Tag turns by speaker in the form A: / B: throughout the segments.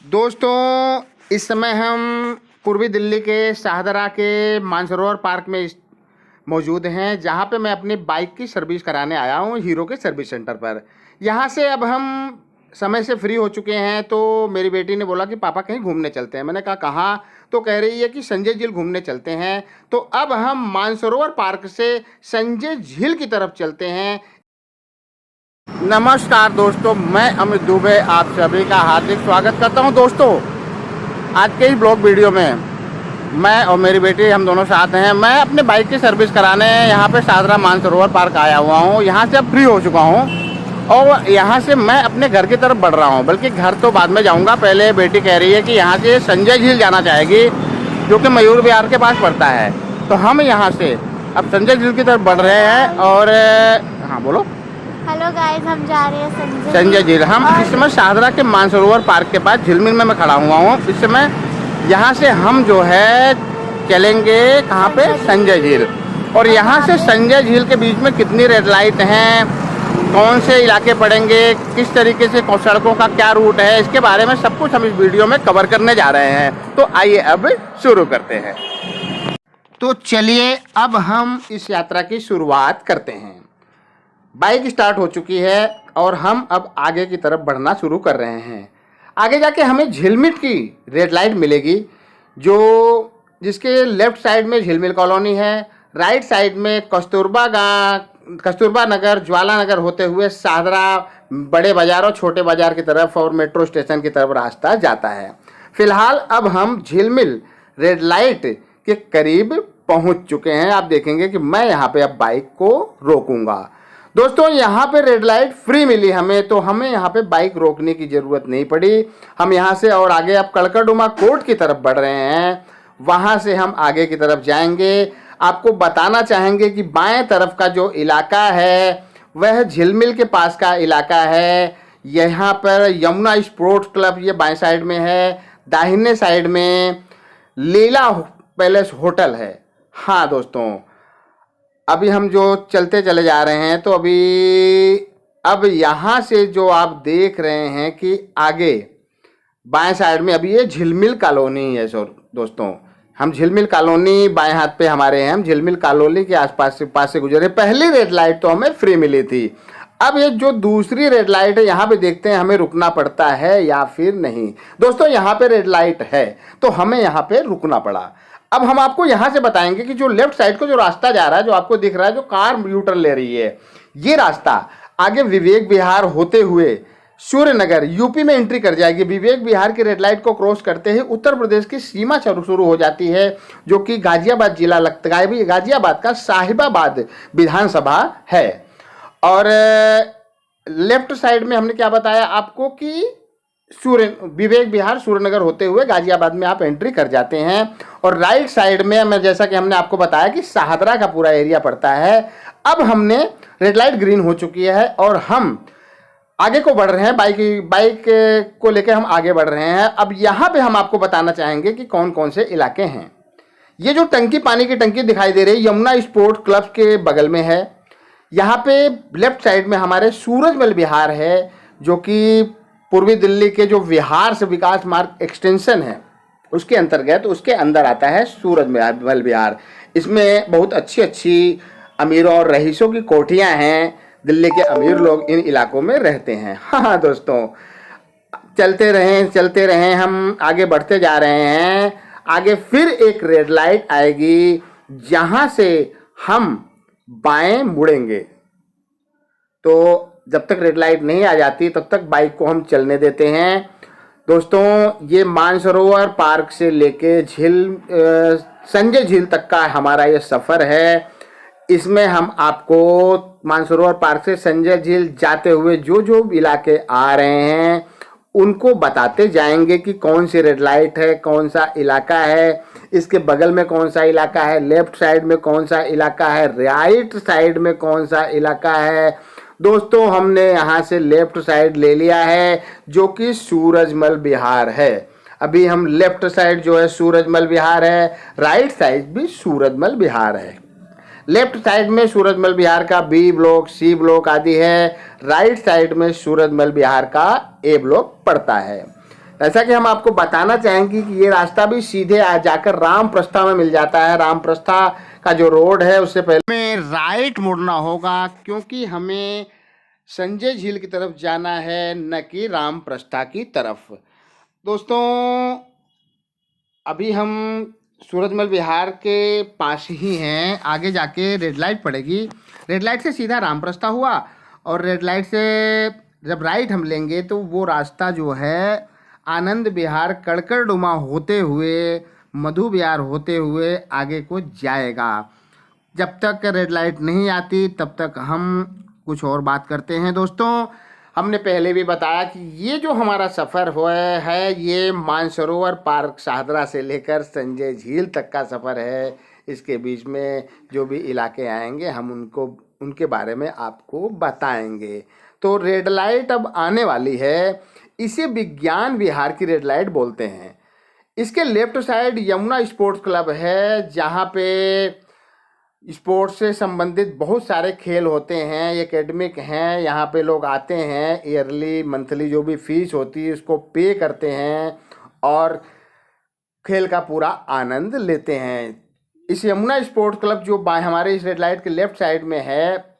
A: दोस्तों, इस समय हम पूर्वी दिल्ली के शाहदरा के मानसरोवर पार्क में मौजूद हैं, जहां पे मैं अपनी बाइक की सर्विस कराने आया हूं हीरो के सर्विस सेंटर पर। यहां से अब हम समय से फ्री हो चुके हैं, तो मेरी बेटी ने बोला कि पापा कहीं घूमने चलते हैं। मैंने कहा कहाँ? तो कह रही है कि संजय झील घूमने चलते हैं। तो अब हम मानसरोवर पार्क से संजय झील की तरफ चलते हैं। नमस्कार दोस्तों, मैं अमित दुबे आप सभी का हार्दिक स्वागत करता हूं। दोस्तों, आज के इस ब्लॉग वीडियो में मैं और मेरी बेटी हम दोनों साथ हैं। मैं अपने बाइक की सर्विस कराने यहाँ पे शाहदरा मानसरोवर पार्क आया हुआ हूँ। यहाँ से अब फ्री हो चुका हूँ और यहाँ से मैं अपने घर की तरफ बढ़ रहा हूँ। बल्कि घर तो बाद में जाऊँगा, पहले बेटी कह रही है कि यहाँ से संजय झील जाना चाहेगी, जो कि मयूर विहार के पास पड़ता है। तो हम यहाँ से अब संजय झील की तरफ बढ़ रहे हैं। और हाँ बोलो।
B: हेलो गाइस, हम जा रहे हैं
A: संजय झील। हम इस समय शाहदरा के मानसरोवर पार्क के पास झिलमिल में मैं खड़ा हुआ हूँ इस समय। यहाँ से हम जो है चलेंगे कहाँ पे? संजय झील। और यहाँ से संजय झील के बीच में कितनी रेड लाइट हैं, कौन से इलाके पड़ेंगे, किस तरीके से सड़कों का क्या रूट है, इसके बारे में सब कुछ हम इस वीडियो में कवर करने जा रहे हैं। तो आइए अब शुरू करते हैं। तो चलिए अब हम इस यात्रा की शुरुआत करते हैं। बाइक स्टार्ट हो चुकी है और हम अब आगे की तरफ बढ़ना शुरू कर रहे हैं। आगे जाके हमें झिलमिल की रेड लाइट मिलेगी, जिसके लेफ्ट साइड में झिलमिल कॉलोनी है, राइट साइड में कस्तूरबा नगर, ज्वाला नगर होते हुए शाहदरा बड़े बाजार और छोटे बाजार की तरफ और मेट्रो स्टेशन की तरफ रास्ता जाता है। फिलहाल अब हम झिलमिल रेड लाइट के करीब पहुंच चुके हैं। आप देखेंगे कि मैं यहाँ पे अब बाइक को रोकूंगा। दोस्तों, यहाँ पे रेड लाइट फ्री मिली हमें, तो हमें यहाँ पे बाइक रोकने की ज़रूरत नहीं पड़ी। हम यहाँ से और आगे अब कड़कड़डुमा कोर्ट की तरफ बढ़ रहे हैं। वहाँ से हम आगे की तरफ जाएंगे। आपको बताना चाहेंगे कि बाएं तरफ का जो इलाका है वह झिलमिल के पास का इलाका है। यहाँ पर यमुना स्पोर्ट्स क्लब ये बाएं साइड में है, दाहिने साइड में लीला पैलेस होटल है। हाँ दोस्तों, अभी हम जो चलते चले जा रहे हैं, तो अब यहाँ से जो आप देख रहे हैं कि आगे बाएं साइड में अभी ये झिलमिल कॉलोनी है। दोस्तों, हम झिलमिल कॉलोनी बाएं हाथ पे हमारे हैं। हम झिलमिल कॉलोनी के आसपास से पास से गुजरे। पहली रेड लाइट तो हमें फ्री मिली थी। अब ये जो दूसरी रेड लाइट है, यहाँ पे देखते हैं हमें रुकना पड़ता है या फिर नहीं। दोस्तों, यहाँ पे रेड लाइट है तो हमें यहाँ पे रुकना पड़ा। अब हम आपको यहाँ से बताएंगे कि जो लेफ्ट साइड को जो रास्ता जा रहा है, जो आपको दिख रहा है, जो कार यूटर्न ले रही है, ये रास्ता आगे विवेक विहार होते हुए सूर्यनगर यूपी में एंट्री कर जाएगी। विवेक विहार की रेड लाइट को क्रॉस करते ही उत्तर प्रदेश की सीमा शुरू हो जाती है, जो कि गाजियाबाद जिला लगता है। गाजियाबाद का साहिबाबाद विधानसभा है। और लेफ्ट साइड में हमने क्या बताया आपको कि विवेक विहार सूर्यनगर होते हुए गाजियाबाद में आप एंट्री कर जाते हैं। और राइट साइड में जैसा कि हमने आपको बताया कि शाहदरा का पूरा एरिया पड़ता है। अब हमने रेड लाइट ग्रीन हो चुकी है और हम आगे को बढ़ रहे हैं। बाइक को लेकर हम आगे बढ़ रहे हैं। अब यहाँ पे हम आपको बताना चाहेंगे कि कौन कौन से इलाके हैं। ये जो टंकी, पानी की टंकी दिखाई दे रही है, यमुना स्पोर्ट्स क्लब के बगल में है। यहाँ पे लेफ्ट साइड में हमारे सूरजमल विहार है, जो कि पूर्वी दिल्ली के जो विहार से विकास मार्ग एक्सटेंशन है उसके अंतर्गत उसके अंदर आता है सूरजमल विहार। इसमें बहुत अच्छी अच्छी अमीरों और रईसों की कोठियां हैं। दिल्ली के अमीर लोग इन इलाकों में रहते हैं। हाँ दोस्तों, चलते रहें, हम आगे बढ़ते जा रहे हैं। आगे फिर एक रेड लाइट आएगी, जहां से हम बाएं मुड़ेंगे। तो जब तक रेड लाइट नहीं आ जाती तब तक बाइक को हम चलने देते हैं। दोस्तों, ये मानसरोवर पार्क से लेके संजय झील तक का हमारा ये सफ़र है। इसमें हम आपको मानसरोवर पार्क से संजय झील जाते हुए जो जो इलाके आ रहे हैं उनको बताते जाएंगे कि कौन सी रेड लाइट है, कौन सा इलाका है, इसके बगल में कौन सा इलाका है, लेफ्ट साइड में कौन सा इलाका है, राइट साइड में कौन सा इलाका है। दोस्तों, हमने यहाँ से लेफ्ट साइड ले लिया है, जो कि सूरजमल विहार है। अभी हम लेफ्ट साइड जो है सूरजमल विहार है, राइट साइड भी सूरजमल विहार है। लेफ्ट साइड में सूरजमल विहार का बी ब्लॉक, सी ब्लॉक आदि है। राइट साइड में सूरजमल विहार का ए ब्लॉक पड़ता है। ऐसा कि हम आपको बताना चाहेंगे कि ये रास्ता भी सीधे आ जाकर रामप्रस्था में मिल जाता है। रामप्रस्था का जो रोड है उससे पहले हमें राइट मुड़ना होगा, क्योंकि हमें संजय झील की तरफ जाना है, न कि रामप्रस्था की तरफ। दोस्तों, अभी हम सूरजमल विहार के पास ही हैं। आगे जाके रेड लाइट पड़ेगी, रेड लाइट से सीधा रामप्रस्था हुआ, और रेड लाइट से जब राइट हम लेंगे तो वो रास्ता जो है आनंद विहार कड़कड़डुमा होते हुए, मधु विहार होते हुए आगे को जाएगा। जब तक रेड लाइट नहीं आती तब तक हम कुछ और बात करते हैं। दोस्तों, हमने पहले भी बताया कि ये जो हमारा सफ़र हुआ है ये मानसरोवर पार्क शाहदरा से लेकर संजय झील तक का सफ़र है। इसके बीच में जो भी इलाके आएंगे हम उनके बारे में आपको बताएंगे। तो रेड लाइट अब आने वाली है, इसे विज्ञान विहार की रेड लाइट बोलते हैं। इसके left side Yamuna sports club है, जहाँ पे स्पोर्ट्स से संबंधित बहुत सारे खेल होते हैं, एकेडमिक हैं। यहाँ पे लोग आते हैं, ईयरली मंथली जो भी फीस होती है उसको पे करते हैं और खेल का पूरा आनंद लेते हैं। इस यमुना स्पोर्ट्स क्लब जो हमारे इस रेड लाइट के लेफ्ट साइड में है,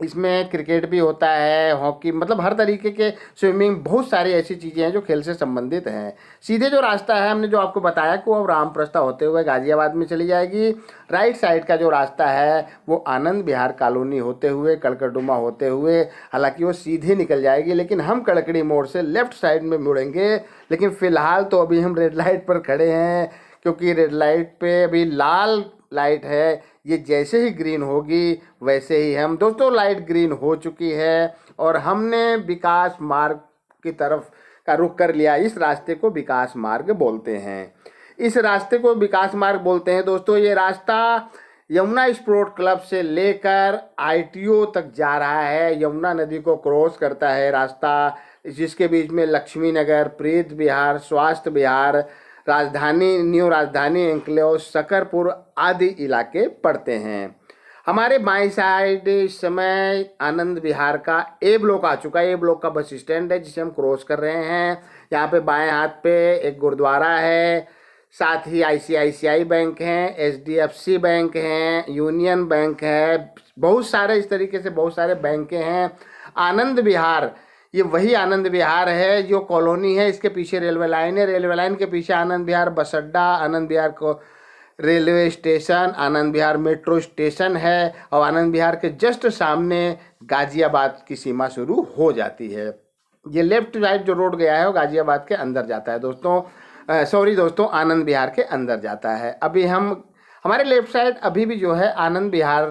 A: इसमें क्रिकेट भी होता है, हॉकी, मतलब हर तरीके के, स्विमिंग, बहुत सारी ऐसी चीज़ें हैं जो खेल से संबंधित हैं। सीधे जो रास्ता है हमने जो आपको बताया कि वो रामप्रस्था होते हुए गाजियाबाद में चली जाएगी। राइट साइड का जो रास्ता है वो आनंद विहार कॉलोनी होते हुए, कड़कड़डुमा होते हुए, हालांकि वो सीधे निकल जाएगी, लेकिन हम कड़कड़ी मोड़ से लेफ्ट साइड में मुड़ेंगे। लेकिन फ़िलहाल तो अभी हम रेड लाइट पर खड़े हैं, क्योंकि रेड लाइट पे अभी लाल लाइट है। ये जैसे ही ग्रीन होगी वैसे ही हम, दोस्तों लाइट ग्रीन हो चुकी है और हमने विकास मार्ग की तरफ का रुख कर लिया। इस रास्ते को विकास मार्ग बोलते हैं। इस रास्ते को विकास मार्ग बोलते हैं। दोस्तों, ये रास्ता यमुना स्पोर्ट क्लब से लेकर ITO तक जा रहा है, यमुना नदी को क्रॉस करता है रास्ता, जिसके बीच में लक्ष्मी नगर, प्रीत विहार, स्वास्थ्य विहार, राजधानी, न्यू राजधानी एन्क्लेव, शकरपुर आदि इलाके पड़ते हैं। हमारे बाएं साइड इस समय आनंद विहार का A ब्लॉक आ चुका है। A ब्लॉक का बस स्टैंड है जिसे हम क्रॉस कर रहे हैं। यहाँ पे बाएं हाथ पे एक गुरुद्वारा है, साथ ही ICICI बैंक हैं, HDFC बैंक हैं, यूनियन बैंक है, बहुत सारे इस तरीके से बहुत सारे बैंकें हैं। आनंद विहार, ये वही आनंद विहार है जो कॉलोनी है, इसके पीछे रेलवे लाइन है, रेलवे लाइन के पीछे आनंद विहार बस अड्डा, आनंद विहार को railway station, Anand Vihar metro station है, और आनंद विहार के जस्ट सामने गाजियाबाद की सीमा शुरू हो जाती है। ये लेफ्ट राइट जो रोड गया है वो गाजियाबाद के अंदर जाता है। दोस्तों आनंद विहार के अंदर जाता है। अभी हमारे लेफ्ट साइड अभी भी जो है आनंद विहार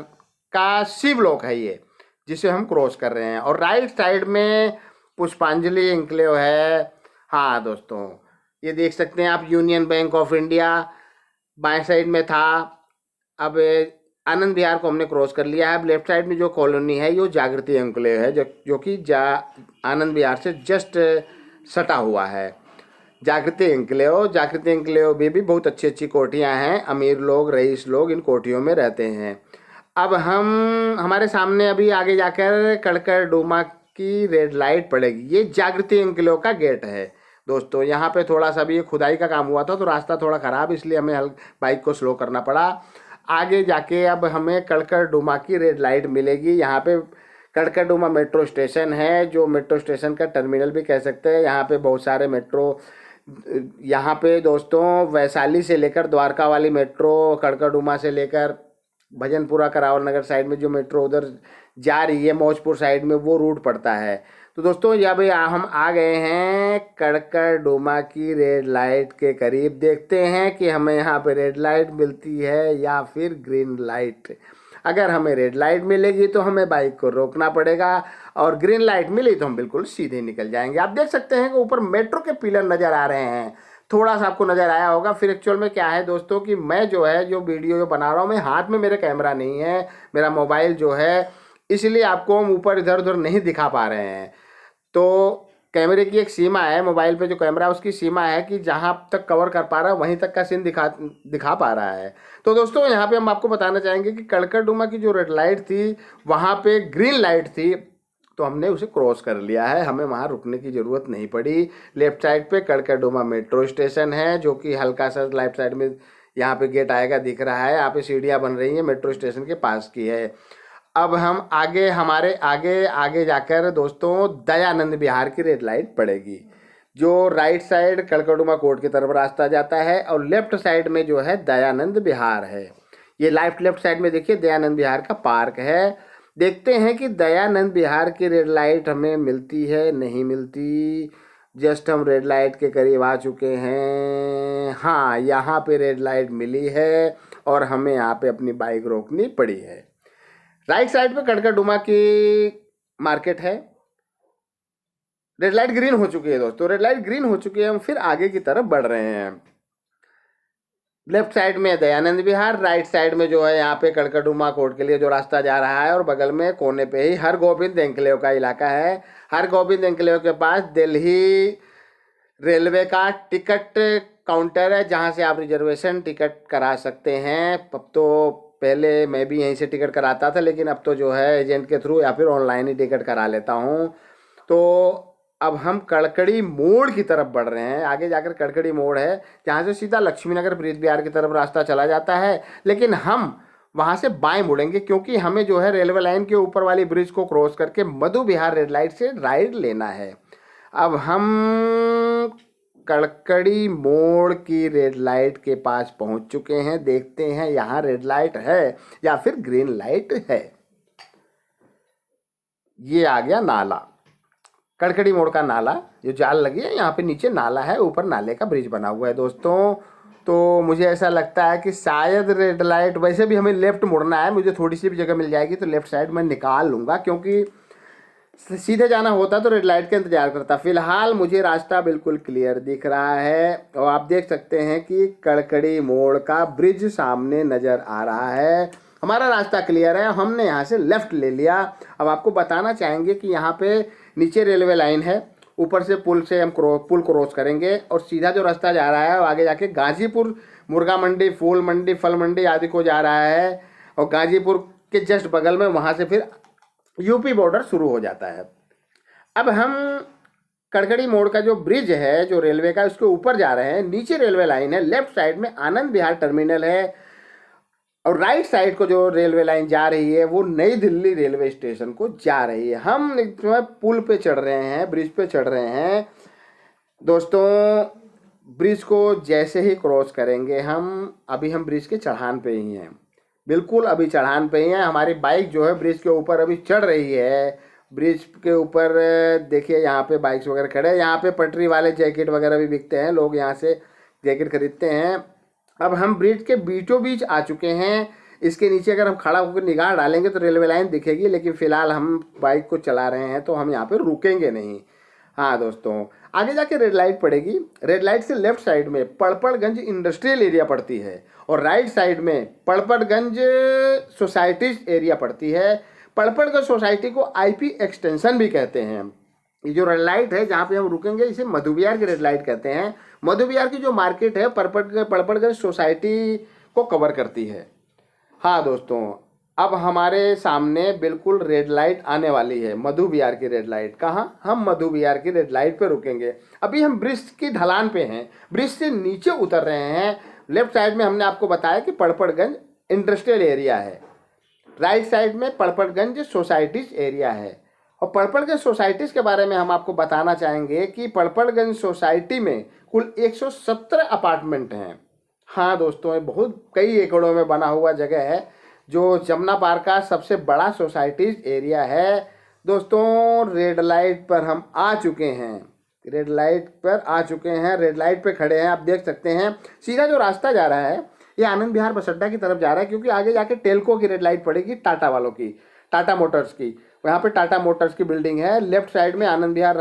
A: का C ब्लॉक है ये, जिसे हम क्रॉस कर रहे हैं, और राइट साइड में पुष्पांजलि एन्क्लेव है। हाँ दोस्तों, ये देख सकते हैं आप, यूनियन बैंक ऑफ इंडिया बाएं साइड में था। अब आनंद विहार को हमने क्रॉस कर लिया है। अब लेफ्ट साइड में जो कॉलोनी है ये जागृति एन्क्लेव है, जो कि आनंद विहार से जस्ट सटा हुआ है। जागृति एन्क्लेव में भी बहुत अच्छी अच्छी कोठियाँ हैं, अमीर लोग, रईस लोग इन कोठियों में रहते हैं। अब हमारे सामने अभी आगे जाकर कड़कड़डुमा की रेड लाइट पड़ेगी। ये जागृति एन्क्लेव का गेट है। दोस्तों, यहाँ पे थोड़ा सा भी ये खुदाई का काम हुआ था तो रास्ता थोड़ा ख़राब, इसलिए हमें बाइक को स्लो करना पड़ा। आगे जाके अब हमें कड़कड़डुमा की रेड लाइट मिलेगी। यहाँ पे कड़कड़डुमा मेट्रो स्टेशन है, जो मेट्रो स्टेशन का टर्मिनल भी कह सकते हैं। यहाँ पे बहुत सारे मेट्रो, यहाँ पे दोस्तों वैशाली से लेकर द्वारका वाली मेट्रो, कड़कड़डुमा से लेकर भजनपुरा, करावल नगर साइड में जो मेट्रो उधर जा रही है मौजपुर साइड में, वो रूट पड़ता है। तो दोस्तों, जब हम आ गए हैं कड़कड़डुमा की रेड लाइट के करीब, देखते हैं कि हमें यहाँ पे रेड लाइट मिलती है या फिर ग्रीन लाइट। अगर हमें रेड लाइट मिलेगी तो हमें बाइक को रोकना पड़ेगा, और ग्रीन लाइट मिली तो हम बिल्कुल सीधे निकल जाएंगे। आप देख सकते हैं कि ऊपर मेट्रो के पिलर नज़र आ रहे हैं, थोड़ा सा आपको नज़र आया होगा। फिर एक्चुअल में क्या है दोस्तों कि मैं जो वीडियो बना रहा हूँ, मैं हाथ में मेरे कैमरा नहीं है, मेरा मोबाइल जो है, इसलिए आपको हम ऊपर इधर उधर नहीं दिखा पा रहे हैं। तो कैमरे की एक सीमा है, मोबाइल पे जो कैमरा है उसकी सीमा है कि जहाँ तक कवर कर पा रहा है वहीं तक का सीन दिखा पा रहा है। तो दोस्तों, यहाँ पे हम आपको बताना चाहेंगे कि कड़कड़डुमा की जो रेड लाइट थी वहाँ पे ग्रीन लाइट थी। तो हमने उसे क्रॉस कर लिया है, हमें वहाँ रुकने की ज़रूरत नहीं पड़ी। लेफ्ट साइड पे कड़कड़डुमा मेट्रो स्टेशन है, जो कि हल्का सा लेफ्ट साइड में यहाँ पे गेट आएगा दिख रहा है। यहाँ पे सीढ़ियाँ बन रही हैं, मेट्रो स्टेशन के पास की है। अब हम आगे हमारे आगे आगे जाकर दोस्तों दयानंद विहार की रेड लाइट पड़ेगी, जो राइट साइड कड़कड़डुमा कोर्ट की तरफ रास्ता जाता है और लेफ्ट साइड में जो है दयानंद विहार है। ये लेफ्ट साइड में देखिए दयानंद विहार का पार्क है। देखते हैं कि दयानंद विहार की रेड लाइट हमें मिलती है नहीं मिलती। जस्ट हम रेड लाइट के करीब आ चुके हैं। हाँ, यहाँ पे रेड लाइट मिली है और हमें यहाँ पे अपनी बाइक रोकनी पड़ी है। राइट साइड पे कड़कड़डुमा की मार्केट है। रेड लाइट ग्रीन हो चुकी है दोस्तों, रेड लाइट ग्रीन हो चुकी है। हम फिर आगे की तरफ बढ़ रहे हैं। लेफ्ट साइड में दयानंद विहार, राइट साइड में जो है यहाँ पे कड़कड़डुमा कोर्ट के लिए जो रास्ता जा रहा है और बगल में कोने पे ही हरगोविंद एन्क्लेव का इलाका है। हरगोविंद एन्क्लेव के पास दिल्ली रेलवे का टिकट काउंटर है, जहाँ से आप रिजर्वेशन टिकट करा सकते हैं। अब तो पहले मैं भी यहीं से टिकट कराता था, लेकिन अब तो जो है एजेंट के थ्रू या फिर ऑनलाइन ही टिकट करा लेता हूँ। तो अब हम कड़कड़ी मोड़ की तरफ बढ़ रहे हैं। आगे जाकर कड़कड़ी मोड़ है, जहाँ से सीधा लक्ष्मीनगर ब्रिज बिहार की तरफ रास्ता चला जाता है, लेकिन हम वहाँ से बाएं मुड़ेंगे क्योंकि हमें जो है रेलवे लाइन के ऊपर वाली ब्रिज को क्रॉस करके मधु विहार रेड लाइट से राइट लेना है। अब हम कड़कड़ी मोड़ की रेड लाइट के पास पहुँच चुके हैं। देखते हैं यहाँ रेड लाइट है या फिर ग्रीन लाइट है। ये आ गया नाला, कड़कड़ी मोड़ का नाला, जो जाल लगी है यहाँ पे नीचे नाला है, ऊपर नाले का ब्रिज बना हुआ है दोस्तों। तो मुझे ऐसा लगता है कि शायद रेड लाइट, वैसे भी हमें लेफ्ट मुड़ना है, मुझे थोड़ी सी भी जगह मिल जाएगी तो लेफ्ट साइड में निकाल लूँगा, क्योंकि सीधे जाना होता तो रेड लाइट का इंतजार करता। फिलहाल मुझे रास्ता बिल्कुल क्लियर दिख रहा है और आप देख सकते हैं कि कड़कड़ी मोड़ का ब्रिज सामने नज़र आ रहा है। हमारा रास्ता क्लियर है, हमने यहाँ से लेफ़्ट ले लिया। अब आपको बताना चाहेंगे कि यहाँ पे नीचे रेलवे लाइन है, ऊपर से पुल से हम पुल क्रॉस करेंगे और सीधा जो रास्ता जा रहा है वो आगे जाके गाजीपुर मुर्गा मंडी, फूल मंडी, फल मंडी आदि को जा रहा है और गाजीपुर के जस्ट बगल में वहाँ से फिर यूपी बॉर्डर शुरू हो जाता है। अब हम कड़कड़ी मोड़ का जो ब्रिज है जो रेलवे का, उसके ऊपर जा रहे हैं। नीचे रेलवे लाइन है, लेफ्ट साइड में आनंद विहार टर्मिनल है और राइट साइड को जो रेलवे लाइन जा रही है वो नई दिल्ली रेलवे स्टेशन को जा रही है। हम पुल पे चढ़ रहे हैं, ब्रिज पे चढ़ रहे हैं दोस्तों। ब्रिज को जैसे ही क्रॉस करेंगे अभी हम ब्रिज के चढ़ान पे ही हैं, बिल्कुल अभी चढ़ान पे ही हैं। हमारी बाइक जो है ब्रिज के ऊपर अभी चढ़ रही है। ब्रिज के ऊपर देखिए यहाँ पे बाइक्स वगैरह खड़े हैं। यहाँ पे पटरी वाले जैकेट वगैरह भी बिकते हैं, लोग यहाँ से जैकेट खरीदते हैं। अब हम ब्रिज के बीचों बीच आ चुके हैं। इसके नीचे अगर हम खड़ा होकर निगाह डालेंगे तो रेलवे लाइन दिखेगी, लेकिन फ़िलहाल हम बाइक को चला रहे हैं तो हम यहाँ पे रुकेंगे नहीं। हाँ दोस्तों, आगे जाके रेड लाइट पड़ेगी। रेड लाइट से लेफ्ट साइड में पड़पड़गंज इंडस्ट्रियल एरिया पड़ती है और राइट साइड में पड़पड़गंज सोसाइटीज एरिया पड़ती है। पड़पड़गंज सोसाइटी को आईपी एक्सटेंशन भी कहते हैं। ये जो रेड लाइट है जहाँ पे हम रुकेंगे इसे मधु विहार की रेड लाइट कहते हैं। मधु विहार की जो मार्केट है पड़पड़गंज सोसाइटी को कवर करती है। हाँ दोस्तों, अब हमारे सामने बिल्कुल रेड लाइट आने वाली है, मधु विहार की रेड लाइट। कहाँ? हम मधु विहार की रेड लाइट पे रुकेंगे। अभी हम ब्रिज की ढलान पे हैं, ब्रिज से नीचे उतर रहे हैं। लेफ्ट साइड में हमने आपको बताया कि पड़पड़गंज इंडस्ट्रियल एरिया है, राइट साइड में पड़पड़गंज सोसाइटीज एरिया है। और पड़पड़गंज सोसाइटीज़ के बारे में हम आपको बताना चाहेंगे कि पड़पड़गंज सोसाइटी में कुल 117 अपार्टमेंट हैं। हाँ दोस्तों, ये बहुत कई एकड़ों में बना हुआ जगह है, जो जमुना पार्क का सबसे बड़ा सोसाइटीज एरिया है। दोस्तों, रेड लाइट पर हम आ चुके हैं, रेड लाइट पर आ चुके हैं, रेड लाइट पे खड़े हैं। आप देख सकते हैं सीधा जो रास्ता जा रहा है ये आनंद विहार बस अड्डा की तरफ जा रहा है, क्योंकि आगे जाके टेल्को की रेड लाइट पड़ेगी, टाटा वालों की, टाटा मोटर्स की। यहाँ पे टाटा मोटर्स की बिल्डिंग है। लेफ्ट साइड में आनंद विहार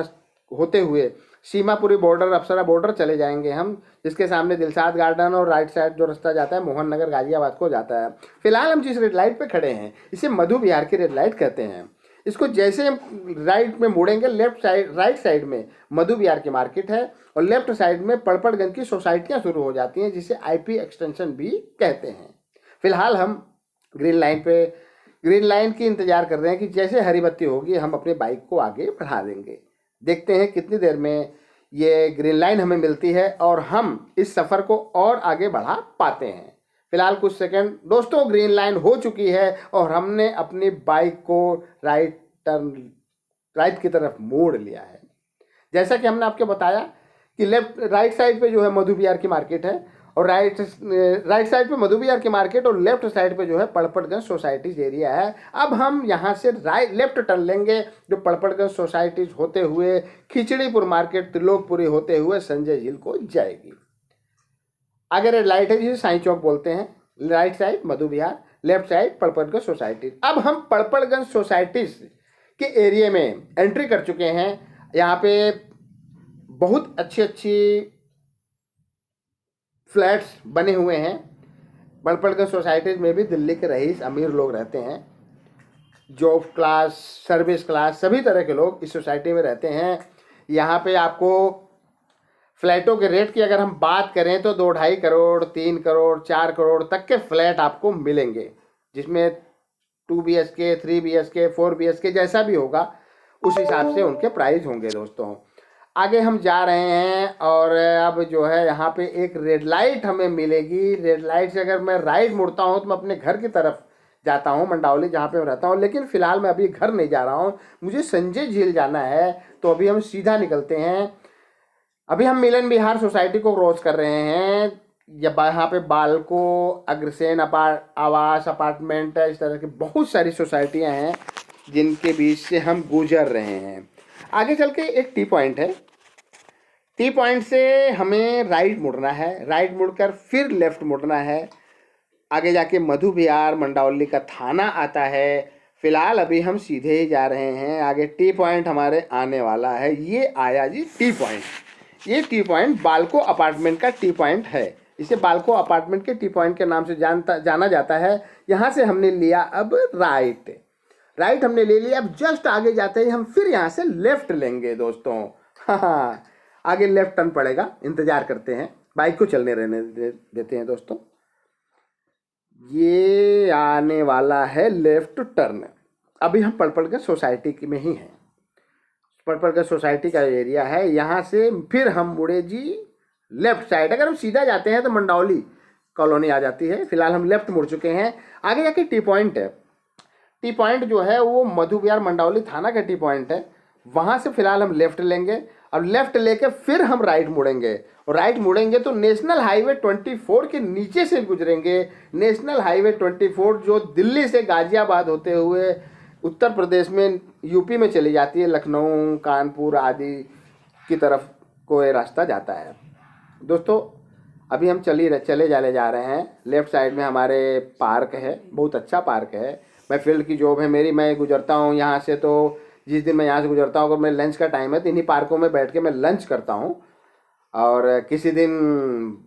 A: होते हुए सीमापुरी बॉर्डर, अप्सरा बॉर्डर चले जाएंगे हम, जिसके सामने दिलशाद गार्डन और राइट साइड जो रास्ता जाता है मोहन नगर गाजियाबाद को जाता है। फिलहाल हम जिस रेड लाइट पे खड़े हैं इसे मधु विहार की रेड लाइट कहते हैं। इसको जैसे हम राइट में मुड़ेंगे, लेफ्ट साइड राइट साइड में मधु विहार की मार्केट है और लेफ्ट साइड में पड़पड़गंज की सोसाइटियाँ शुरू हो जाती हैं, जिसे आईपी एक्सटेंशन भी कहते हैं। फिलहाल हम ग्रीन लाइन पे ग्रीन लाइन की इंतज़ार कर रहे हैं कि जैसे हरी बत्ती होगी हम अपनी बाइक को आगे बढ़ा देंगे। देखते हैं कितनी देर में ये ग्रीन लाइन हमें मिलती है और हम इस सफ़र को और आगे बढ़ा पाते हैं। फिलहाल कुछ सेकंड दोस्तों, ग्रीन लाइन हो चुकी है और हमने अपनी बाइक को राइट की तरफ मोड़ लिया है। जैसा कि हमने आपको बताया कि राइट साइड पे जो है मधु विहार की मार्केट है और राइट साइड पे मधु विहार की मार्केट और लेफ्ट साइड पे जो है पड़पड़गंज सोसाइटीज एरिया है। अब हम यहाँ से लेफ्ट टर्न लेंगे जो पड़पड़गंज सोसाइटीज होते हुए खिचड़ीपुर मार्केट त्रिलोकपुरी होते हुए संजय झील को जाएगी। आगे रेड लाइट है जिसे साईं चौक बोलते हैं। राइट साइड मधु विहार, लेफ्ट साइड पड़पड़गंज सोसाइटीज। अब हम पड़पड़गंज सोसाइटीज के एरिया में एंट्री कर चुके हैं। यहाँ पे बहुत अच्छी फ्लैट्स बने हुए हैं। पड़पड़गंज सोसाइटीज में भी दिल्ली के रईस अमीर लोग रहते हैं। जॉब क्लास, सर्विस क्लास, सभी तरह के लोग इस सोसाइटी में रहते हैं। यहाँ पे आपको फ्लैटों के रेट की अगर हम बात करें तो 2-2.5 करोड़, 3 करोड़, 4 करोड़ तक के फ्लैट आपको मिलेंगे, जिसमें 2 BHK, 3 BHK, 4 BHK जैसा भी होगा उस हिसाब से उनके प्राइस होंगे। दोस्तों आगे हम जा रहे हैं और अब जो है यहाँ पे एक रेड लाइट हमें मिलेगी। रेड लाइट से अगर मैं राइट मुड़ता हूँ तो मैं अपने घर की तरफ जाता हूँ, मंडावली जहाँ पे मैं रहता हूँ। लेकिन फ़िलहाल मैं अभी घर नहीं जा रहा हूँ, मुझे संजय झील जाना है। तो अभी हम सीधा निकलते हैं। अभी हम मिलन विहार सोसाइटी को क्रॉस कर रहे हैं। यहाँ पे बालको, अग्रसेन आवास, अपार्टमेंट है, इस तरह की बहुत सारी सोसाइटियाँ हैं जिनके बीच से हम गुजर रहे हैं। आगे चल के एक टी पॉइंट है। टी पॉइंट से हमें राइट मुड़ना है, राइट मुड़कर फिर लेफ्ट मुड़ना है। आगे जाके मधु विहार मंडावली का थाना आता है। फिलहाल अभी हम सीधे ही जा रहे हैं। आगे टी पॉइंट हमारे आने वाला है। ये आया जी टी पॉइंट। ये टी पॉइंट बालको अपार्टमेंट का टी पॉइंट है। इसे बालको अपार्टमेंट के टी पॉइंट के नाम से जाना जाता है। यहाँ से हमने लिया अब राइट हमने ले लिया। अब जस्ट आगे जाते ही हम फिर यहाँ से लेफ्ट लेंगे दोस्तों। हाँ, आगे लेफ्ट टर्न पड़ेगा, इंतजार करते हैं, बाइक को चलने रहने देते हैं दोस्तों। ये आने वाला है लेफ्ट टर्न। अभी हम पड़पड़गंज सोसाइटी में ही हैं। पड़पड़गंज सोसाइटी का एरिया है। यहाँ से फिर हम मुड़े जी लेफ्ट साइड। अगर हम सीधा जाते हैं तो मंडावली कॉलोनी आ जाती है। फिलहाल हम लेफ्ट मुड़ चुके हैं। आगे जाके टी पॉइंट है। टी पॉइंट जो है वो मधु विहार मंडावली थाना का टी पॉइंट है। वहाँ से फिलहाल हम लेफ्ट लेंगे और लेफ्ट लेके फिर हम राइट मुड़ेंगे। और राइट मुड़ेंगे तो नेशनल हाईवे 24 के नीचे से गुजरेंगे। नेशनल हाईवे 24 जो दिल्ली से गाजियाबाद होते हुए उत्तर प्रदेश में, यूपी में चली जाती है, लखनऊ, कानपुर आदि की तरफ को ये रास्ता जाता है। दोस्तों अभी हम चले जा रहे हैं। लेफ्ट साइड में हमारे पार्क है, बहुत अच्छा पार्क है। मैं फील्ड की जॉब है मेरी, मैं गुजरता हूँ यहाँ से। तो जिस दिन मैं यहाँ से गुजरता हूँ, अगर मैं लंच का टाइम है तो इन्हीं पार्कों में बैठ के मैं लंच करता हूँ। और किसी दिन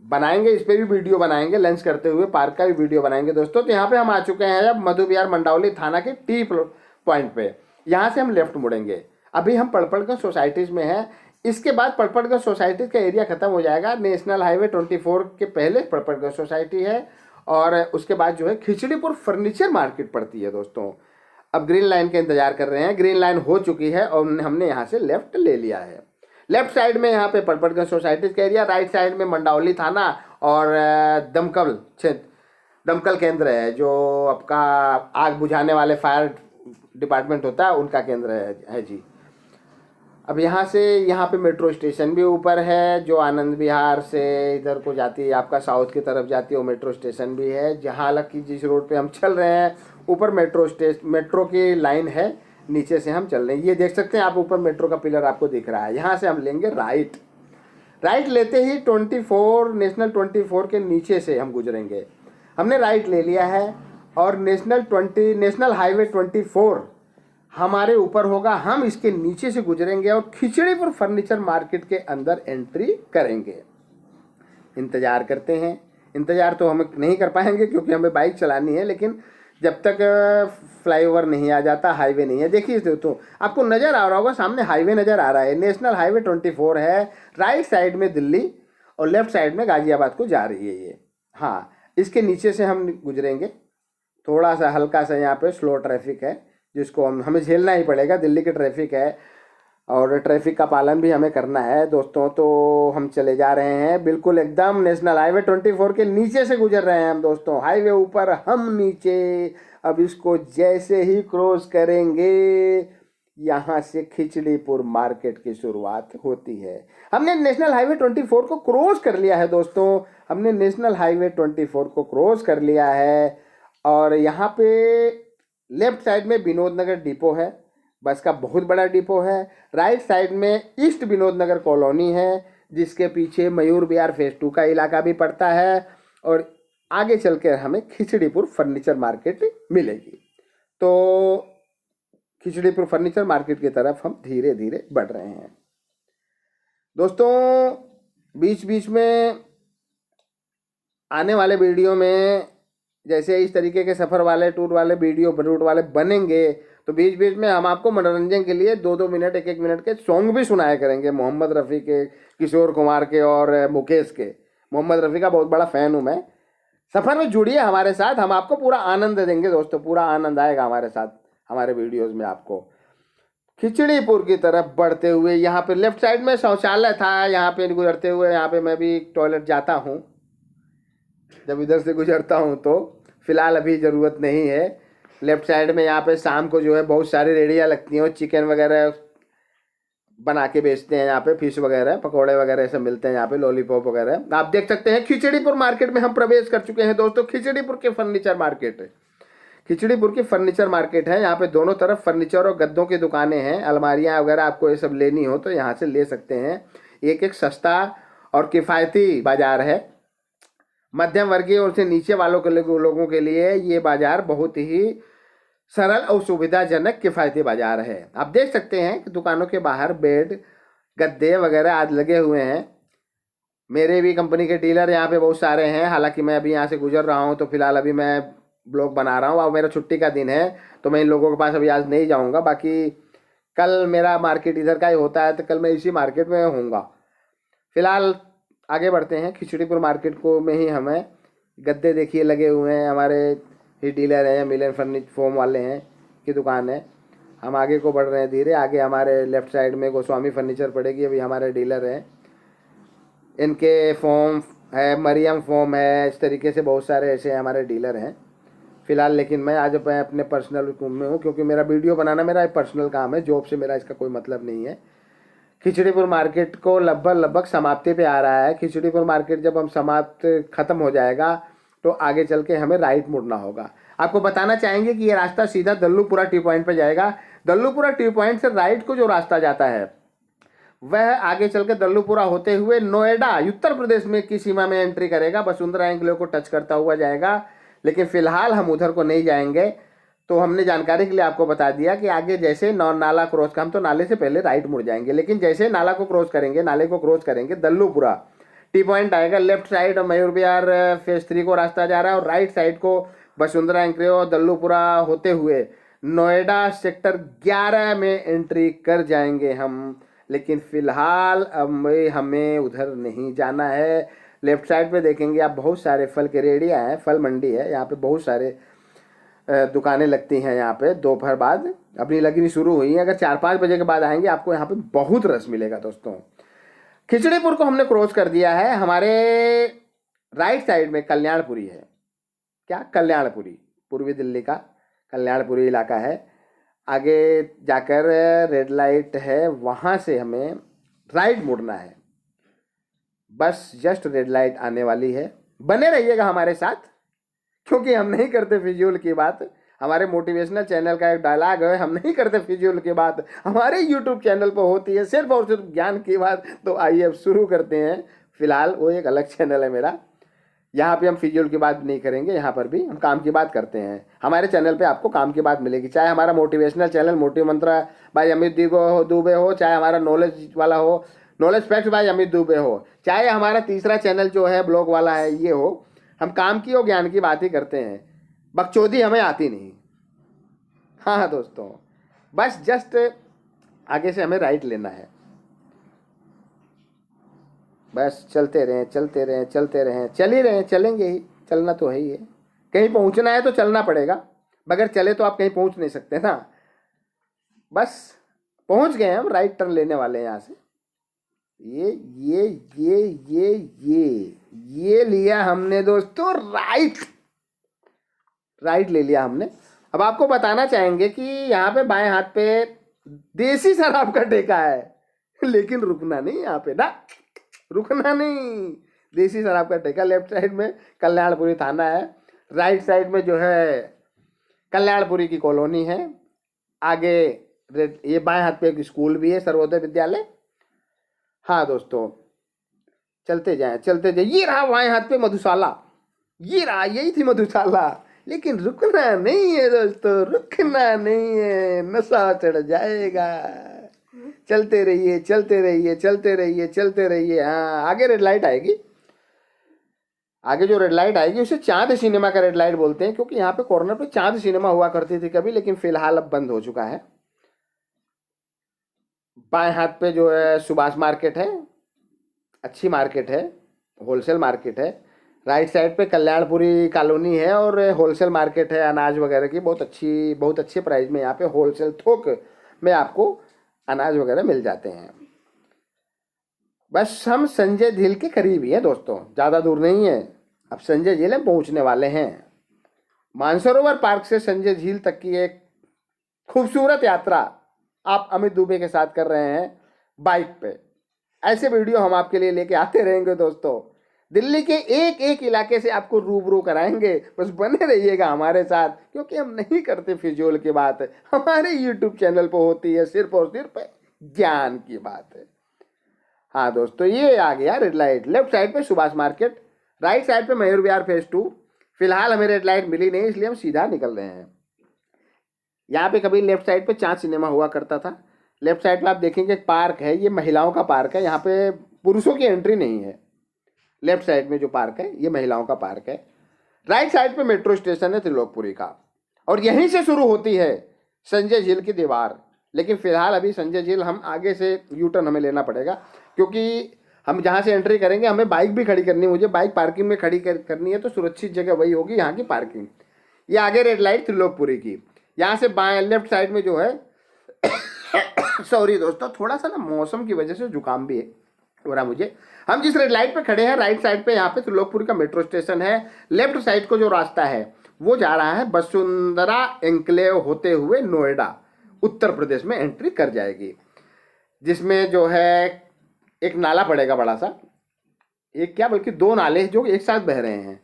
A: बनाएंगे, इस पर भी वीडियो बनाएंगे, लंच करते हुए पार्क का भी वीडियो बनाएंगे दोस्तों। तो यहाँ पे हम आ चुके हैं अब मधु विहार मंडावली थाना के टी पॉइंट पे। यहाँ से हम लेफ्ट मुड़ेंगे। अभी हम पड़पड़गंज सोसाइटीज़ में हैं। इसके बाद पड़पड़गंज सोसाइटीज़ का एरिया ख़त्म हो जाएगा। नेशनल हाईवे 24 के पहले पड़पड़गंज सोसाइटी है और उसके बाद जो है खिचड़ीपुर फर्नीचर मार्केट पड़ती है दोस्तों। अब ग्रीन लाइन का इंतजार कर रहे हैं। ग्रीन लाइन हो चुकी है और हमने यहाँ से लेफ्ट ले लिया है। लेफ्ट साइड में यहाँ पे पड़पड़गंज सोसाइटीज़ का एरिया, राइट साइड में मंडावली थाना और दमकल केंद्र है, जो आपका आग बुझाने वाले फायर डिपार्टमेंट होता है उनका केंद्र है जी। अब यहाँ से यहाँ पे मेट्रो स्टेशन भी ऊपर है जो आनंद विहार से इधर को जाती है, आपका साउथ की तरफ जाती है, वो मेट्रो स्टेशन भी है। जहाँ हालांकि जिस रोड पे हम चल रहे हैं ऊपर मेट्रो की लाइन है, नीचे से हम चल रहे हैं। ये देख सकते हैं आप, ऊपर मेट्रो का पिलर आपको दिख रहा है। यहाँ से हम लेंगे राइट लेते ही 24 नेशनल 24 के नीचे से हम गुजरेंगे। हमने राइट ले लिया है और नेशनल हाईवे 24 हमारे ऊपर होगा। हम इसके नीचे से गुजरेंगे और खिचड़ीपुर फर्नीचर मार्केट के अंदर एंट्री करेंगे। इंतज़ार करते हैं। इंतज़ार तो हम नहीं कर पाएंगे क्योंकि हमें बाइक चलानी है, लेकिन जब तक फ्लाईओवर नहीं आ जाता, हाईवे नहीं है। देखिए तो आपको नज़र आ रहा होगा, सामने हाईवे नज़र आ रहा है। नेशनल हाईवे 24 है। राइट साइड में दिल्ली और लेफ्ट साइड में गाजियाबाद को जा रही है ये। हाँ, इसके नीचे से हम गुजरेंगे। थोड़ा सा हल्का सा यहाँ पे स्लो ट्रैफिक है, जिसको हमें झेलना ही पड़ेगा। दिल्ली की ट्रैफिक है और ट्रैफिक का पालन भी हमें करना है दोस्तों। तो हम चले जा रहे हैं बिल्कुल एकदम नेशनल हाईवे 24 के नीचे से गुजर रहे हैं हम दोस्तों। हाईवे ऊपर, हम नीचे। अब इसको जैसे ही क्रॉस करेंगे, यहाँ से खिचड़ीपुर मार्केट की शुरुआत होती है। हमने नेशनल हाईवे 24 को क्रॉस कर लिया है दोस्तों। हमने नेशनल हाईवे 24 को क्रॉस कर लिया है और यहाँ पे लेफ्ट साइड में विनोद नगर डिपो है, बस का बहुत बड़ा डिपो है। राइट साइड में ईस्ट विनोद नगर कॉलोनी है, जिसके पीछे मयूर विहार फेज 2 का इलाका भी पड़ता है और आगे चलकर हमें खिचड़ीपुर फर्नीचर मार्केट मिलेगी। तो खिचड़ीपुर फर्नीचर मार्केट की तरफ हम धीरे धीरे बढ़ रहे हैं दोस्तों। बीच बीच में आने वाले वीडियो में जैसे इस तरीके के सफ़र वाले, टूर वाले वीडियो, रूट वाले बनेंगे, तो बीच बीच में हम आपको मनोरंजन के लिए 2-2 मिनट, 1-1 मिनट के सॉन्ग भी सुनाया करेंगे। मोहम्मद रफ़ी के, किशोर कुमार के और मुकेश के। मोहम्मद रफ़ी का बहुत बड़ा फ़ैन हूँ मैं। सफ़र में जुड़िए हमारे साथ, हम आपको पूरा आनंद देंगे दोस्तों, पूरा आनंद आएगा हमारे साथ हमारे वीडियोज़ में आपको। खिचड़ीपुर की तरफ बढ़ते हुए यहाँ पे लेफ्ट साइड में शौचालय था, यहाँ पे गुजरते हुए यहाँ पे मैं भी टॉयलेट जाता हूँ जब इधर से गुजरता हूँ, तो फिलहाल अभी ज़रूरत नहीं है। लेफ्ट साइड में यहाँ पे शाम को जो है बहुत सारी रेहड़ियाँ लगती हैं, चिकन वगैरह बना के बेचते हैं, यहाँ पे फिश वगैरह, पकोड़े वगैरह सब मिलते हैं यहाँ पे, लॉलीपॉप वगैरह आप देख सकते हैं। खिचड़ीपुर मार्केट में हम प्रवेश कर चुके हैं दोस्तों। खिचड़ीपुर के फर्नीचर मार्केट, खिचड़ीपुर की फर्नीचर मार्केट है। यहाँ पे दोनों तरफ फर्नीचर और गद्दों की दुकानें हैं, अलमारियाँ वगैरह आपको ये सब लेनी हो तो यहाँ से ले सकते हैं। एक एक सस्ता और किफ़ायती बाज़ार है। मध्यम वर्गीय और से नीचे वालों के लोगों के लिए ये बाज़ार बहुत ही सरल और सुविधाजनक किफ़ायती बाज़ार है। आप देख सकते हैं कि दुकानों के बाहर बेड, गद्दे वगैरह आज लगे हुए हैं। मेरे भी कंपनी के डीलर यहाँ पे बहुत सारे हैं। हालांकि मैं अभी यहाँ से गुजर रहा हूँ, तो फिलहाल अभी मैं ब्लॉग बना रहा हूँ और मेरा छुट्टी का दिन है, तो मैं इन लोगों के पास अभी आज नहीं जाऊँगा। बाकी कल मेरा मार्केट इधर का ही होता है, तो कल मैं इसी मार्केट में होऊंगा। फिलहाल आगे बढ़ते हैं। खिचड़ीपुर मार्केट को में ही हमें गद्दे देखिए लगे हुए हैं, हमारे ही डीलर हैं, मिलन फर्नीचर फोम वाले हैं की दुकान है। हम आगे को बढ़ रहे हैं धीरे। आगे हमारे लेफ्ट साइड में गोस्वामी फर्नीचर पड़ेगी, अभी हमारे डीलर हैं। इनके फोम है, मरियम फोम है, इस तरीके से बहुत सारे ऐसे हमारे डीलर हैं फिलहाल। लेकिन मैं आज अपने पर्सनल रूम में हूँ, क्योंकि मेरा वीडियो बनाना मेरा एक पर्सनल काम है, जॉब से मेरा इसका कोई मतलब नहीं है। खिचड़ीपुर मार्केट को लगभग समाप्ति पे आ रहा है। खिचड़ीपुर मार्केट जब हम समाप्त ख़त्म हो जाएगा तो आगे चल के हमें राइट मुड़ना होगा। आपको बताना चाहेंगे कि ये रास्ता सीधा दल्लूपुरा टी पॉइंट पे जाएगा। दल्लूपुरा टी पॉइंट से राइट को जो रास्ता जाता है वह आगे चल के दल्लूपुरा होते हुए नोएडा, उत्तर प्रदेश में की सीमा में एंट्री करेगा, वसुंधरा एंकलेव को टच करता हुआ जाएगा। लेकिन फिलहाल हम उधर को नहीं जाएंगे, तो हमने जानकारी के लिए आपको बता दिया कि आगे जैसे नाला क्रॉस का, हम तो नाले से पहले राइट मुड़ जाएंगे, लेकिन जैसे नाला को क्रॉस करेंगे, नाले को क्रॉस करेंगे, दल्लूपुरा टी पॉइंट आएगा। Left side Mayur Vihar phase 3 को रास्ता जा रहा है और राइट साइड को वसुंधरा एंकलेव और दल्लूपुरा होते हुए नोएडा सेक्टर 11 में एंट्री कर जाएंगे हम। लेकिन फिलहाल अब हमें उधर नहीं जाना है। लेफ्ट साइड पे देखेंगे आप, बहुत सारे फल के रेहड़ियाँ हैं, फल मंडी है यहाँ पे, बहुत सारे दुकानें लगती हैं यहाँ पे। दोपहर बाद अपनी लगनी शुरू हुई है। अगर 4-5 बजे के बाद आएंगे आपको यहाँ पे बहुत रस मिलेगा दोस्तों। खिचड़ीपुर को हमने क्रॉस कर दिया है। हमारे राइट साइड में कल्याणपुरी है। क्या? कल्याणपुरी, पूर्वी दिल्ली का कल्याणपुरी इलाका है। आगे जाकर रेड लाइट है, वहाँ से हमें राइट मुड़ना है। बस जस्ट रेड लाइट आने वाली है। बने रहिएगा हमारे साथ, क्योंकि हम नहीं करते फिजूल की बात। हमारे मोटिवेशनल चैनल का एक डायलॉग है, हम नहीं करते फिजूल की बात। हमारे यूट्यूब चैनल पर होती है सिर्फ और सिर्फ ज्ञान की बात। तो आइए अब शुरू करते हैं। फिलहाल वो एक अलग चैनल है मेरा, यहाँ पे हम फिजूल की बात नहीं करेंगे। यहाँ पर भी हम काम की बात करते हैं। हमारे चैनल पे आपको काम की बात मिलेगी, चाहे हमारा मोटिवेशनल चैनल मोटिव मंत्रा बाय अमित दुबे हो, चाहे हमारा नॉलेज वाला हो, knowledge fact bye Amit Dubey हो, चाहे हमारा तीसरा चैनल जो है ब्लॉग वाला है ये हो। हम काम की और ज्ञान की बात ही करते हैं, बकचोदी हमें आती नहीं। हाँ दोस्तों, बस जस्ट आगे से हमें राइट लेना है। बस चलते रहें, चलते रहें, चलते रहें, चल ही रहें, चलेंगे ही, चलना तो है ही है। कहीं पहुंचना है तो चलना पड़ेगा, बगैर चले तो आप कहीं पहुंच नहीं सकते ना। बस पहुंच गए हम, राइट टर्न लेने वाले हैं यहाँ से। ये लिया हमने दोस्तों, राइट ले लिया हमने। अब आपको बताना चाहेंगे कि यहाँ पे बाएं हाथ पे देसी शराब का ठेका है, लेकिन रुकना नहीं यहाँ पे ना, रुकना नहीं। देसी शराब का ठेका, लेफ्ट साइड में कल्याणपुरी थाना है, राइट साइड में जो है कल्याणपुरी की कॉलोनी है, आगे ये बाएं हाथ पे एक स्कूल भी है, सर्वोदय विद्यालय। हाँ दोस्तों, चलते जाएं। ये रहा बाएं हाथ पे मधुशाला, ये रहा, यही थी मधुशाला। लेकिन रुकना नहीं है दोस्तों, रुकना नहीं है, नशा चढ़ जाएगा। चलते रहिए। हाँ, आगे रेड लाइट आएगी, आगे जो रेड लाइट आएगी उसे चांद सिनेमा का रेड लाइट बोलते हैं, क्योंकि यहाँ पे कॉर्नर पे चांद सिनेमा हुआ करती थी कभी, लेकिन फिलहाल अब बंद हो चुका है। बाएं हाथ पे जो है सुभाष मार्केट है, अच्छी मार्केट है, होलसेल मार्केट है। राइट साइड पे कल्याणपुरी कॉलोनी है और होलसेल मार्केट है अनाज वगैरह की, बहुत अच्छे प्राइस में यहाँ पे होलसेल थोक में आपको अनाज वगैरह मिल जाते हैं। बस हम संजय झील के करीब ही है दोस्तों, ज़्यादा दूर नहीं है। अब संजय झील हम पहुँचने वाले हैं। मानसरोवर पार्क से संजय झील तक की एक खूबसूरत यात्रा आप अमित दुबे के साथ कर रहे हैं बाइक पे। ऐसे वीडियो हम आपके लिए लेके आते रहेंगे दोस्तों, दिल्ली के एक एक इलाके से आपको रूबरू कराएंगे। बस बने रहिएगा हमारे साथ, क्योंकि हम नहीं करते फिजूल की बात, हमारे यूट्यूब चैनल पर होती है सिर्फ और सिर्फ ज्ञान की बात है। हाँ दोस्तों, ये आ गया रेड लाइट। लेफ्ट साइड पे सुभाष मार्केट, राइट साइड पे मयूर विहार फेज 2। फिलहाल हमें रेड लाइट मिली नहीं, इसलिए हम सीधा निकल रहे हैं। यहाँ पे कभी लेफ्ट साइड पे चांद सिनेमा हुआ करता था। लेफ्ट साइड पे आप देखेंगे एक पार्क है, ये महिलाओं का पार्क है, यहाँ पे पुरुषों की एंट्री नहीं है। लेफ्ट साइड में जो पार्क है ये महिलाओं का पार्क है। राइट साइड पे मेट्रो स्टेशन है त्रिलोकपुरी का, और यहीं से शुरू होती है संजय झील की दीवार। लेकिन फिलहाल अभी संजय झील हम आगे से यू टर्न हमें लेना पड़ेगा, क्योंकि हम जहाँ से एंट्री करेंगे हमें बाइक भी खड़ी करनी है। मुझे बाइक पार्किंग में खड़ी करनी है, तो सुरक्षित जगह वही होगी यहाँ की पार्किंग। ये आगे रेड लाइट त्रिलोकपुरी की, यहाँ से बाएं लेफ्ट साइड में जो है सॉरी दोस्तों, थोड़ा सा ना मौसम की वजह से जुकाम भी है हो रहा मुझे। हम जिस रेड लाइट पे खड़े हैं, राइट साइड पे यहाँ पे त्रिलोकपुरी का मेट्रो स्टेशन है। लेफ्ट साइड को जो रास्ता है वो जा रहा है वसुंधरा एन्क्लेव होते हुए नोएडा, उत्तर प्रदेश में एंट्री कर जाएगी, जिसमें जो है एक नाला पड़ेगा बड़ा सा, एक क्या बल्कि दो नाले जो एक साथ बह रहे हैं।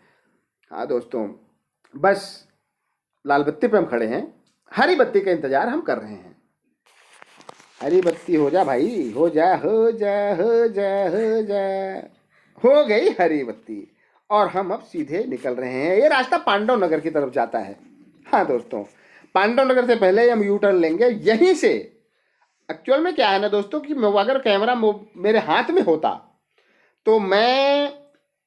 A: हाँ दोस्तों, बस लाल बत्ती पे हम खड़े हैं, हरी बत्ती का इंतजार हम कर रहे हैं। हरी बत्ती हो जा भाई, हो जा हो जा हो जा हो जा, हो गई हरी बत्ती, और हम अब सीधे निकल रहे हैं। ये रास्ता पांडव नगर की तरफ जाता है। हाँ दोस्तों, पांडव नगर से पहले हम यू टर्न लेंगे यहीं से। एक्चुअल में क्या है ना दोस्तों कि अगर कैमरा मेरे हाथ में होता तो मैं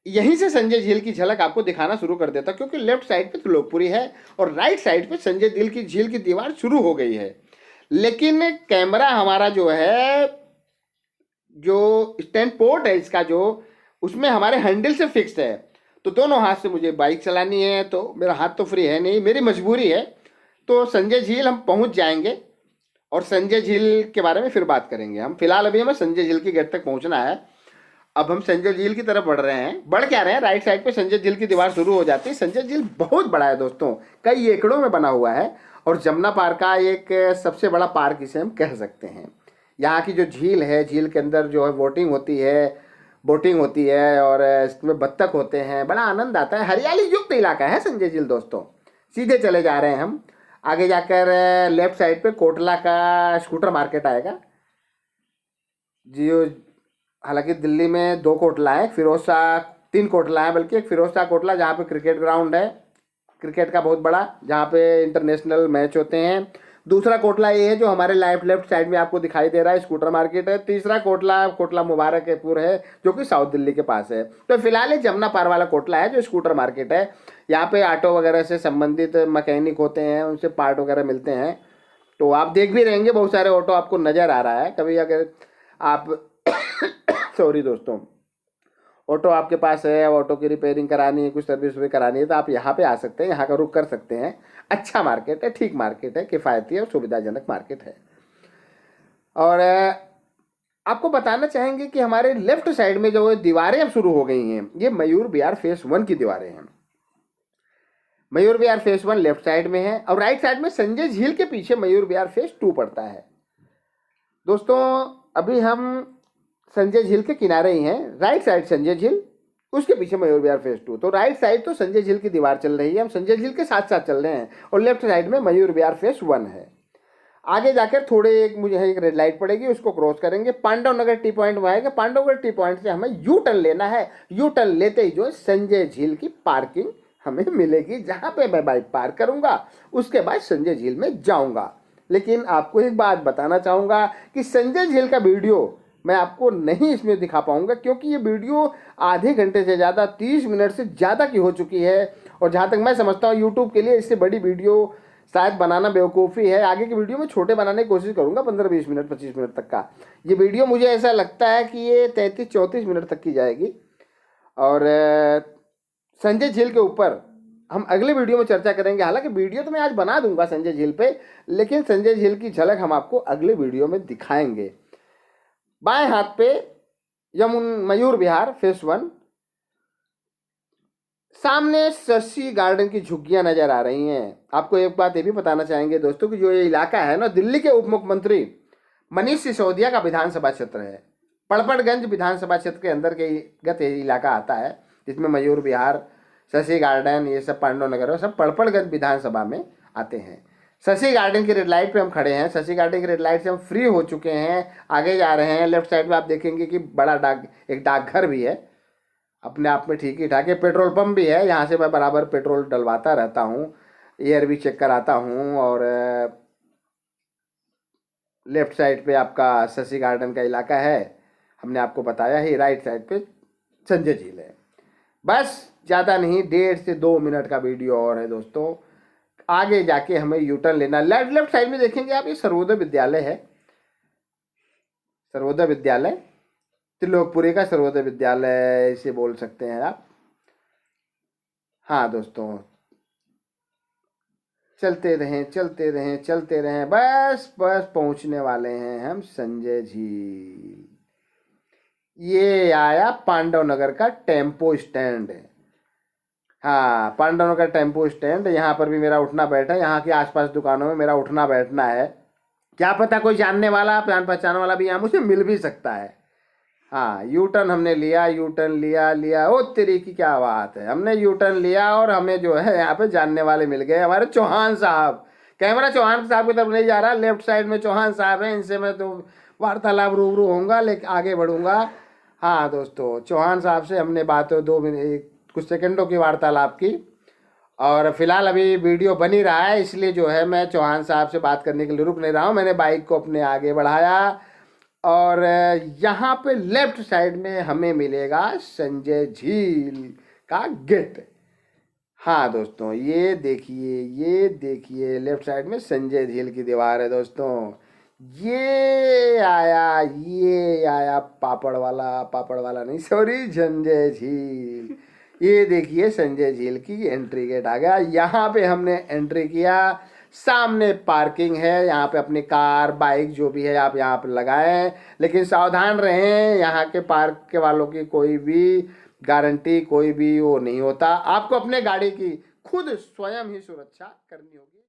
A: यहीं से संजय झील की झलक आपको दिखाना शुरू कर देता, क्योंकि लेफ्ट साइड पे त्रिलोकपुरी है और राइट साइड पे संजय झील की दीवार शुरू हो गई है। लेकिन कैमरा हमारा जो है, जो स्टैंड पोर्ट है इसका, जो उसमें हमारे हैंडल से फिक्स्ड है, तो दोनों हाथ से मुझे बाइक चलानी है, तो मेरा हाथ तो फ्री है नहीं, मेरी मजबूरी है। तो संजय झील हम पहुंच जाएंगे और संजय झील के बारे में फिर बात करेंगे हम। फिलहाल अभी हमें संजय झील की गेट तक पहुंचना है। अब हम संजय झील की तरफ बढ़ रहे हैं। बढ़ क्या रहे हैं, राइट साइड पे संजय झील की दीवार शुरू हो जाती है। संजय झील बहुत बड़ा है दोस्तों, कई एकड़ों में बना हुआ है, और जमुना पार्क का एक सबसे बड़ा पार्क इसे हम कह सकते हैं। यहाँ की जो झील है, झील के अंदर जो है बोटिंग होती है और इसमें बत्तख होते हैं, बड़ा आनंद आता है। हरियाली युक्त इलाका है संजय झील दोस्तों। सीधे चले जा रहे हैं हम, आगे जाकर लेफ्ट साइड पे कोटला का स्कूटर मार्केट आएगा। जियो, हालांकि दिल्ली में 2 कोटला है, फिरोज शाह 3 कोटला है बल्कि। एक फिरोज शाह कोटला जहाँ पे क्रिकेट ग्राउंड है, क्रिकेट का बहुत बड़ा, जहाँ पे इंटरनेशनल मैच होते हैं। दूसरा कोटला ये है जो हमारे लेफ्ट साइड में आपको दिखाई दे रहा है, स्कूटर मार्केट है। तीसरा कोटला मुबारकपुर है, जो कि साउथ दिल्ली के पास है। तो फिलहाल ये जमुना पार वाला कोटला है जो स्कूटर मार्केट है। यहाँ पे ऑटो वगैरह से संबंधित मैकेनिक होते हैं, उनसे पार्ट वगैरह मिलते हैं। तो आप देख भी रहेंगे बहुत सारे ऑटो आपको नज़र आ रहा है। कभी अगर आप सॉरी दोस्तों, ऑटो आपके पास है, ऑटो की रिपेयरिंग करानी है, कुछ सर्विस भी करानी है, तो आप यहाँ पे आ सकते हैं, यहाँ का रुख कर सकते हैं। अच्छा मार्केट है, ठीक मार्केट है, किफ़ायती और सुविधाजनक मार्केट है। और आपको बताना चाहेंगे कि हमारे लेफ्ट साइड में जो दीवारें अब शुरू हो गई हैं, ये मयूर विहार फेस 1 की दीवारें हैं। Mayur Vihar face 1 left side में है और राइट साइड में संजय झील के पीछे मयूर विहार फेस 2 पड़ता है। दोस्तों अभी हम संजय झील के किनारे ही हैं, राइट साइड संजय झील, उसके पीछे मयूर विहार फेस 2। तो राइट साइड तो संजय झील की दीवार चल रही है, हम संजय झील के साथ साथ चल रहे हैं, और लेफ्ट साइड में मयूर विहार फेस 1 है। आगे जाकर थोड़े एक रेड लाइट पड़ेगी, उसको क्रॉस करेंगे, पांडव नगर टी पॉइंट में आएगा। पांडव नगर टी पॉइंट से हमें यू टर्न लेना है। यू टर्न लेते ही जो है संजय झील की पार्किंग हमें मिलेगी, जहाँ पे मैं बाइक पार्क करूँगा, उसके बाद संजय झील में जाऊँगा। लेकिन आपको एक बात बताना चाहूँगा कि संजय झील का वीडियो मैं आपको नहीं इसमें दिखा पाऊँगा, क्योंकि ये वीडियो आधे घंटे से ज़्यादा, 30 मिनट से ज़्यादा की हो चुकी है। और जहाँ तक मैं समझता हूँ यूट्यूब के लिए इससे बड़ी वीडियो शायद बनाना बेवकूफ़ी है। आगे की वीडियो में छोटे बनाने की कोशिश करूँगा, 15-20 मिनट 25 मिनट तक का। ये वीडियो मुझे ऐसा लगता है कि ये 33-34 मिनट तक की जाएगी। और संजय झील के ऊपर हम अगले वीडियो में चर्चा करेंगे। हालांकि वीडियो तो मैं आज बना दूंगा संजय झील पे, लेकिन संजय झील की झलक हम आपको अगले वीडियो में दिखाएंगे। बाएं हाथ पे मयूर विहार फेस 1, सामने शशि गार्डन की झुग्गियां नजर आ रही हैं। आपको एक बात ये भी बताना चाहेंगे दोस्तों कि जो ये इलाका है ना, दिल्ली के उप मुख्यमंत्री मनीष सिसोदिया का विधानसभा क्षेत्र है। पड़पड़गंज विधानसभा क्षेत्र के अंदर के गत इलाका आता है, जिसमें मयूर विहार, शशि गार्डन, ये सब पांडव नगर सब पड़पड़गंज विधानसभा में आते हैं। शशि गार्डन की रेड लाइट पे हम खड़े हैं। शशि गार्डन की रेड लाइट से हम फ्री हो चुके हैं, आगे जा रहे हैं। लेफ्ट साइड में आप देखेंगे कि बड़ा एक डाकघर भी है, अपने आप में ठीक ही ठाक है। पेट्रोल पंप भी है, यहाँ से मैं बराबर पेट्रोल डलवाता रहता हूँ, एयर भी चेक कराता हूँ। और लेफ्ट साइड पे आपका शशि गार्डन का इलाका है, हमने आपको बताया ही। राइट साइड पे संजय झील है। बस ज़्यादा नहीं, 1.5 से 2 मिनट का वीडियो और है दोस्तों। आगे जाके हमें यूटर्न लेना। लेफ्ट साइड में देखेंगे आप, ये सर्वोदय विद्यालय है। सर्वोदय विद्यालय, त्रिलोकपुरी का सर्वोदय विद्यालय इसे बोल सकते हैं आप। हाँ दोस्तों, चलते रहें चलते रहें चलते रहें, बस पहुंचने वाले हैं हम संजय झील। ये आया पांडव नगर का टेम्पो स्टैंड। हाँ, पांडव नगर टेम्पो स्टैंड, यहाँ पर भी मेरा उठना बैठना, यहाँ के आसपास दुकानों में मेरा उठना बैठना है। क्या पता कोई जानने वाला, जान पहचान वाला भी यहाँ मुझे मिल भी सकता है। हाँ, यू टर्न हमने लिया, यू टर्न लिया। ओ तेरी की क्या बात है, हमने यू टर्न लिया और हमें जो है यहाँ पे जानने वाले मिल गए, हमारे चौहान साहब। कैमरा चौहान साहब की तरफ नहीं जा रहा, लेफ्ट साइड में चौहान साहब हैं, इनसे मैं तो वार्तालाप रूबरू होऊंगा, लेकिन आगे बढ़ूंगा। हाँ दोस्तों, चौहान साहब से हमने बात 2 मिनट कुछ सेकंडों की वार्तालाप की, और फिलहाल अभी वीडियो बन ही रहा है, इसलिए जो है मैं चौहान साहब से बात करने के लिए रुक नहीं रहा हूँ। मैंने बाइक को अपने आगे बढ़ाया और यहाँ पे लेफ्ट साइड में हमें मिलेगा संजय झील का गेट। हाँ दोस्तों, ये देखिए लेफ्ट साइड में संजय झील की दीवार है दोस्तों। ये आया पापड़ वाला नहीं, सॉरी, संजय झील। ये देखिए संजय झील की एंट्री गेट आ गया। यहाँ पे हमने एंट्री किया, सामने पार्किंग है, यहाँ पे अपनी कार बाइक जो भी है आप यहाँ पे लगाएं, लेकिन सावधान रहें, यहाँ के पार्क के वालों की कोई भी गारंटी, कोई भी वो नहीं होता। आपको अपने गाड़ी की खुद स्वयं ही सुरक्षा करनी होगी।